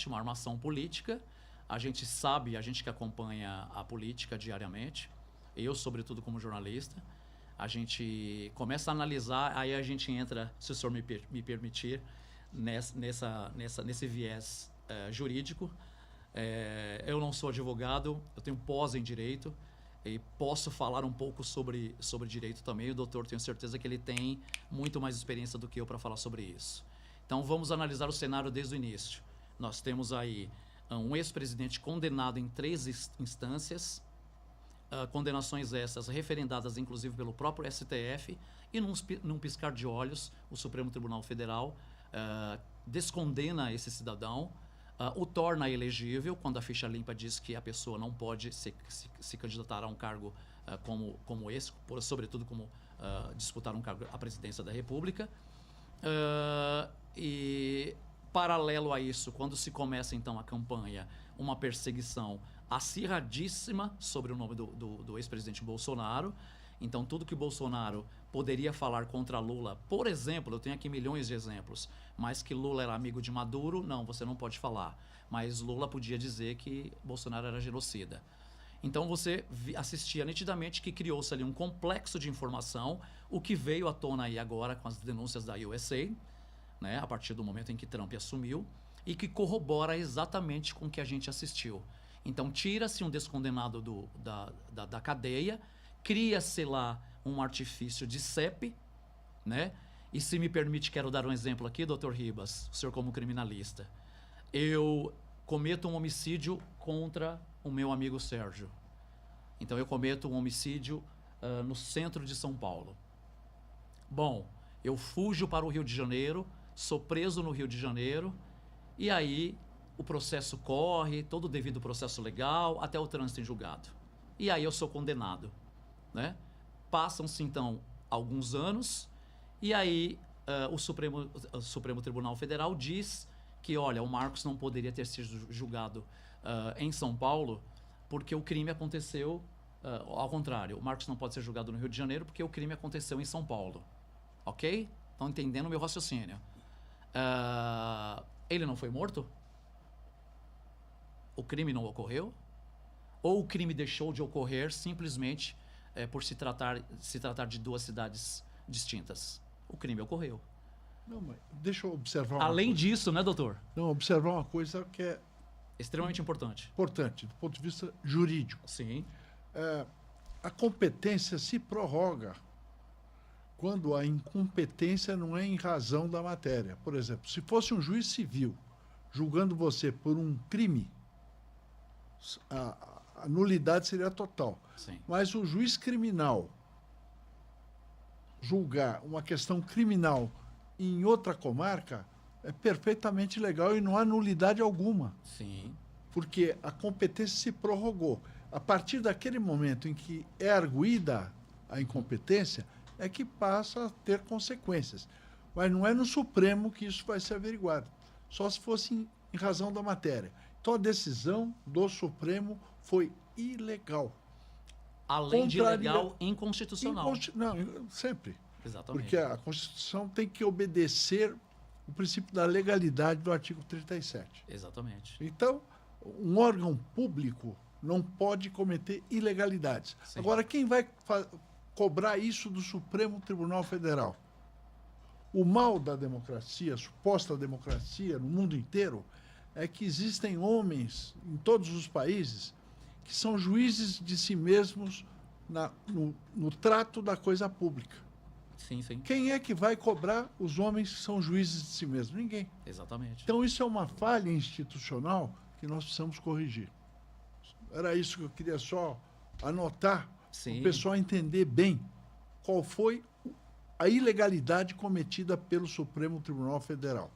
uma armação política. A gente sabe, a gente que acompanha a política diariamente, eu, sobretudo, como jornalista, a gente começa a analisar, aí a gente entra, se o senhor me permitir, nesse viés jurídico. Eu não sou advogado, eu tenho pós em direito e posso falar um pouco sobre direito também. O doutor, tenho certeza que ele tem muito mais experiência do que eu para falar sobre isso. Então, vamos analisar o cenário desde o início. Nós temos aí um ex-presidente condenado em 3 instâncias, condenações essas referendadas inclusive pelo próprio STF, e num piscar de olhos o Supremo Tribunal Federal descondena esse cidadão, o torna elegível quando a ficha limpa diz que a pessoa não pode se candidatar a um cargo como esse, sobretudo como disputar um cargo à presidência da República. E paralelo a isso, quando se começa então a campanha, uma perseguição acirradíssima sobre o nome do ex-presidente Bolsonaro. Então, tudo que Bolsonaro poderia falar contra Lula, por exemplo, eu tenho aqui milhões de exemplos, mas que Lula era amigo de Maduro, não, você não pode falar. Mas Lula podia dizer que Bolsonaro era genocida. Então, você assistia nitidamente que criou-se ali um complexo de informação, o que veio à tona aí agora com as denúncias da USA, né, a partir do momento em que Trump assumiu, e que corrobora exatamente com o que a gente assistiu. Então, tira-se um descondenado da cadeia, cria-se lá um artifício de CEP, né? E se me permite, quero dar um exemplo aqui, doutor Ribas, o senhor como criminalista. Eu cometo um homicídio contra o meu amigo Sérgio. Então, eu cometo um homicídio no centro de São Paulo. Bom, eu fujo para o Rio de Janeiro, sou preso no Rio de Janeiro, e aí o processo corre, todo o devido processo legal, até o trânsito em julgado. E aí eu sou condenado, né? Passam-se então alguns anos, e aí o Supremo Tribunal Federal diz que, olha, o Marcos não poderia ter sido julgado em São Paulo, porque o crime aconteceu, ao contrário, o Marcos não pode ser julgado no Rio de Janeiro porque o crime aconteceu em São Paulo. Ok? Estão entendendo o meu raciocínio? Ele não foi morto? O crime não ocorreu? Ou o crime deixou de ocorrer simplesmente por se tratar de 2 cidades distintas? O crime ocorreu. Não, mas deixa eu observar uma Além coisa. disso, né, doutor? Não, observar uma coisa que é Extremamente importante. importante do ponto de vista jurídico. Sim. A competência se prorroga quando a incompetência não é em razão da matéria. Por exemplo, se fosse um juiz civil julgando você por um crime, a nulidade seria total. Sim. Mas o juiz criminal julgar uma questão criminal em outra comarca é perfeitamente legal e não há nulidade alguma. Sim. Porque a competência se prorrogou. A partir daquele momento em que é arguída a incompetência, é que passa a ter consequências. Mas não é no Supremo que isso vai ser averiguado. Só se fosse em razão da matéria. Então a decisão do Supremo foi ilegal. Além de ilegal, inconstitucional. Não, sempre. Exatamente. Porque a Constituição tem que obedecer o princípio da legalidade do artigo 37. Exatamente. Então, um órgão público não pode cometer ilegalidades. Sim. Agora, quem vai cobrar isso do Supremo Tribunal Federal? O mal da democracia, a suposta democracia no mundo inteiro, é que existem homens em todos os países que são juízes de si mesmos no trato da coisa pública. Sim, sim. Quem é que vai cobrar os homens que são juízes de si mesmos? Ninguém. Exatamente. Então isso é uma falha institucional que nós precisamos corrigir. Era isso que eu queria só anotar, para o pessoal entender bem qual foi a ilegalidade cometida pelo Supremo Tribunal Federal.